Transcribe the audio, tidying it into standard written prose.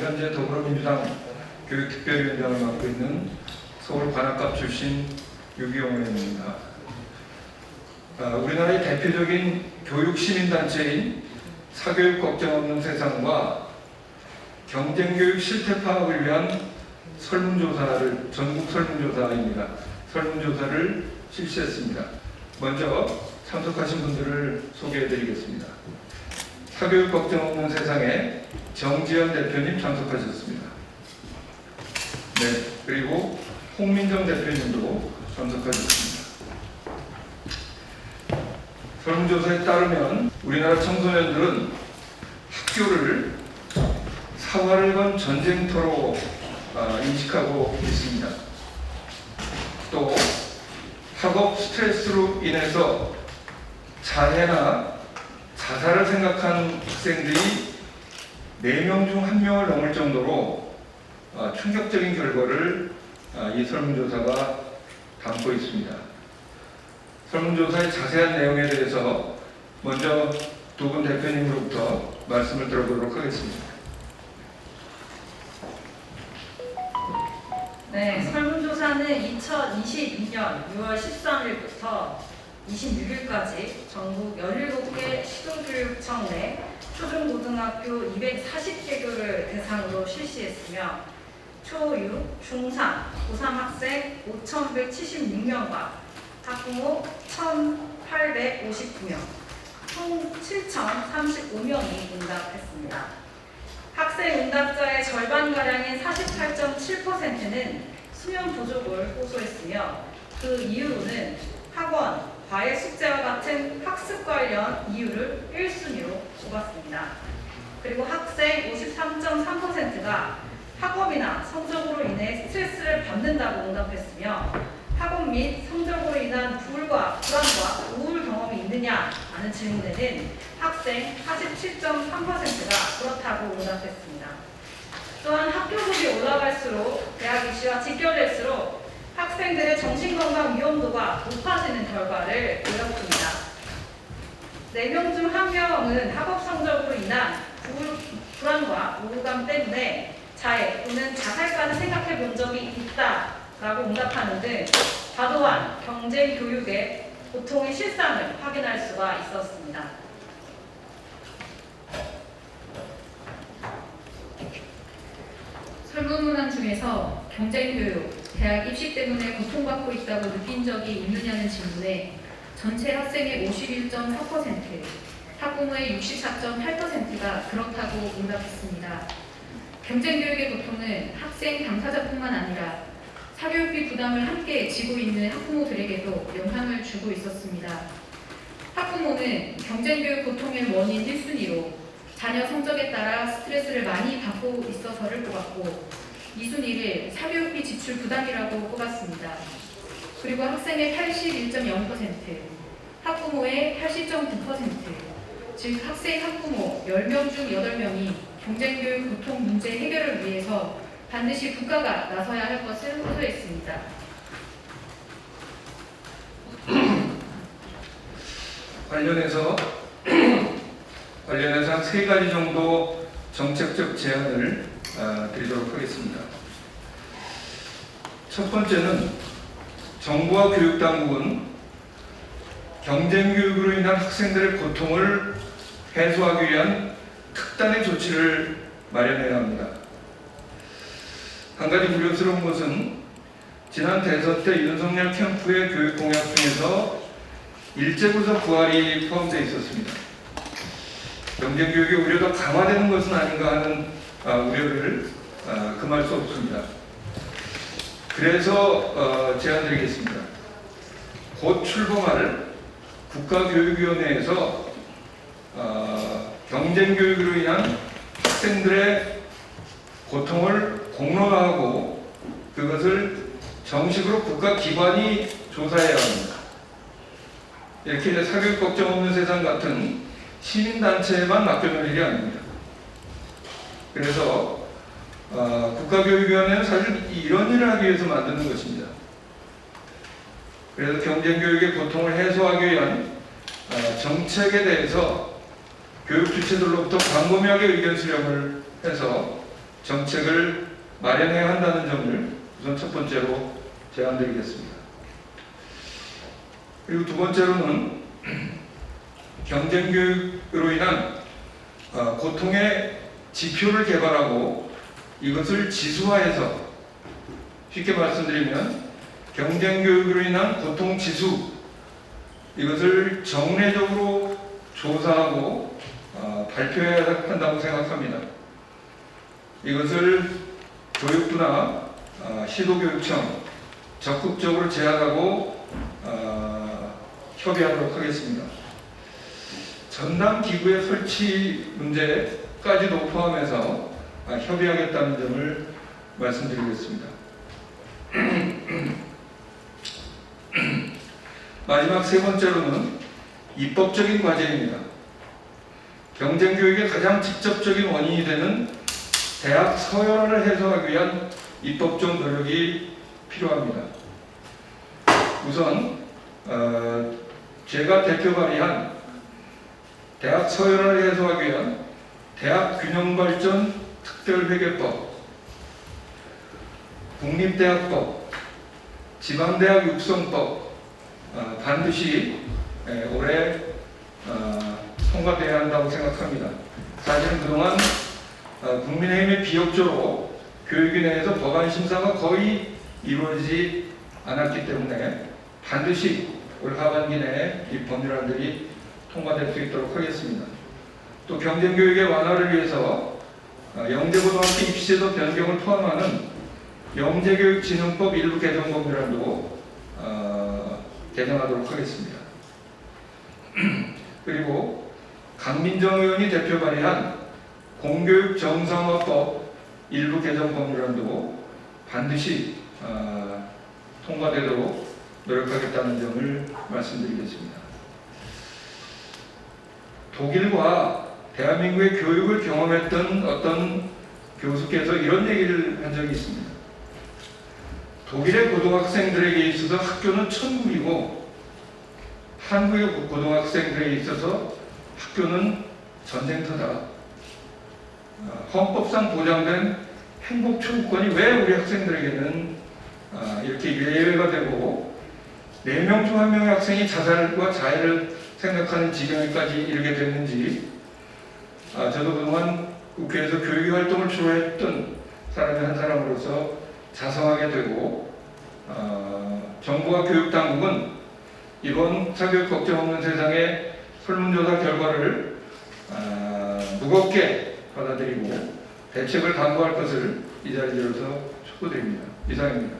현재 더불어민주당 교육특별위원장을 맡고 있는 서울관악갑 출신 유기용 의원입니다. 우리나라의 대표적인 교육시민단체인 사교육 걱정 없는 세상과 경쟁교육 실태 파악을 위한 설문조사를, 전국 설문조사입니다. 설문조사를 실시했습니다. 먼저 참석하신 분들을 소개해드리겠습니다. 사교육 걱정 없는 세상에 정지현 대표님 참석하셨습니다. 네, 그리고 홍민정 대표님도 참석하셨습니다. 설문조사에 따르면 우리나라 청소년들은 학교를 사활을 건 전쟁터로 인식하고 있습니다. 또 학업 스트레스로 인해서 자해나 자살을 생각한 학생들이 4명 중 1명을 넘을 정도로 충격적인 결과를 이 설문조사가 담고 있습니다. 설문조사의 자세한 내용에 대해서 먼저 두 분 대표님으로부터 말씀을 들어보도록 하겠습니다. 네, 설문조사는 2022년 6월 13일부터 26일까지 전국 17개 시도교육청 내 초중고등학교 240개교를 대상으로 실시했으며 초6, 중3, 고3 학생 5,176명과 학부모 1,859명, 총 7,035명이 응답했습니다. 학생 응답자의 절반가량인 48.7%는 수면 부족을 호소했으며 그 이유로는 학원, 과외 숙제와 같은 학습 관련 이유를 1순위로 꼽았습니다. 그리고 학생 53.3%가 학업이나 성적으로 인해 스트레스를 받는다고 응답했으며 학업 및 성적으로 인한 불안과 우울 경험이 있느냐 하는 질문에는 학생 47.3%가 그렇다고 응답했습니다. 또한 학교급이 올라갈수록 대학 입시와 직결될수록 학생들의 정신건강 위험도가 높아지는 결과를 보였습니다. 4명 중 1명은 학업 성적으로 인한 불안과 우울감 때문에 자해 또는 자살까지 생각해 본 적이 있다라고 응답하는 등 과도한 경쟁 교육의 고통의 실상을 확인할 수가 있었습니다. 설문문항 중에서 경쟁교육, 대학 입시 때문에 고통받고 있다고 느낀 적이 있느냐는 질문에 전체 학생의 51.4%, 학부모의 64.8%가 그렇다고 응답했습니다. 경쟁교육의 고통은 학생 당사자뿐만 아니라 사교육비 부담을 함께 지고 있는 학부모들에게도 영향을 주고 있었습니다. 학부모는 경쟁교육 고통의 원인 1순위로 자녀 성적에 따라 스트레스를 많이 받고 있어서를 꼽았고 2순위를 사교육비 지출 부담이라고 꼽았습니다. 그리고 학생의 81.0%, 학부모의 80.9%, 즉 학생 학부모 10명 중 8명이 경쟁교육 고통 문제 해결을 위해서 반드시 국가가 나서야 할 것을 호소했습니다. 관련해서 한 3가지 정도 정책적 제안을 드리도록 하겠습니다. 첫 번째는 정부와 교육당국은 경쟁교육으로 인한 학생들의 고통을 해소하기 위한 특단의 조치를 마련해야 합니다. 한 가지 우려스러운 것은 지난 대선 때 윤석열 캠프의 교육 공약 중에서 일제부서 부활이 포함되어 있었습니다. 경쟁교육의 우려가 강화되는 것은 아닌가 하는 우려를 금할 수 없습니다. 그래서 제안드리겠습니다. 곧 출범할 국가교육위원회에서 경쟁교육으로 인한 학생들의 고통을 공론화하고 그것을 정식으로 국가기관이 조사해야 합니다. 이렇게 사교육 걱정 없는 세상 같은 시민단체에만 맡겨놓을 일이 아닙니다. 그래서 국가교육위원회는 사실 이런 일을 하기 위해서 만드는 것입니다. 그래서 경쟁교육의 고통을 해소하기 위한 정책에 대해서 교육 주체들로부터 광범위하게 의견 수렴을 해서 정책을 마련해야 한다는 점을 우선 첫 번째로 제안드리겠습니다. 그리고 두 번째로는 경쟁교육으로 인한 고통의 지표를 개발하고 이것을 지수화해서, 쉽게 말씀드리면 경쟁교육으로 인한 고통지수, 이것을 정례적으로 조사하고 발표해야 한다고 생각합니다. 이것을 교육부나 시도교육청 적극적으로 제안하고 협의하도록 하겠습니다. 전담 기구의 설치 문제까지도 포함해서 협의하겠다는 점을 말씀드리겠습니다. 마지막 세 번째로는 입법적인 과제입니다. 경쟁교육의 가장 직접적인 원인이 되는 대학 서열화를 해소하기 위한 입법적 노력이 필요합니다. 우선 제가 대표 발의한 대학 서열화를 해소하기 위한 대학균형발전 특별회계법, 국립대학법, 지방대학 육성법 반드시 올해 통과되어야 한다고 생각합니다. 사실은 그동안 국민의힘의 비협조로 교육위 내에서 법안 심사가 거의 이루어지지 않았기 때문에 반드시 올 하반기 내에 이 법률안들이 통과될 수 있도록 하겠습니다. 또 경쟁교육의 완화를 위해서 영재고등학교 입시제도 변경을 포함하는 영재교육진흥법 일부 개정 법률안도 개정하도록 하겠습니다. 그리고 강민정 의원이 대표 발의한 공교육 정상화법 일부 개정 법률안도 반드시 통과되도록 노력하겠다는 점을 말씀드리겠습니다. 독일과 대한민국의 교육을 경험했던 어떤 교수께서 이런 얘기를 한 적이 있습니다. 독일의 고등학생들에게 있어서 학교는 천국이고 한국의 고등학생들에게 있어서 학교는 전쟁터다. 헌법상 보장된 행복 추구권이 왜 우리 학생들에게는 이렇게 예외가 되고 4명 중 1명의 학생이 자살과 자해를 생각하는 지경에까지 이르게 됐는지, 저도 그동안 국회에서 교육 활동을 주로 했던 사람의 한 사람으로서 자성하게 되고, 정부와 교육당국은 이번 사교육 걱정 없는 세상의 설문조사 결과를 무겁게 받아들이고 대책을 강구할 것을 이 자리에서 촉구드립니다. 이상입니다.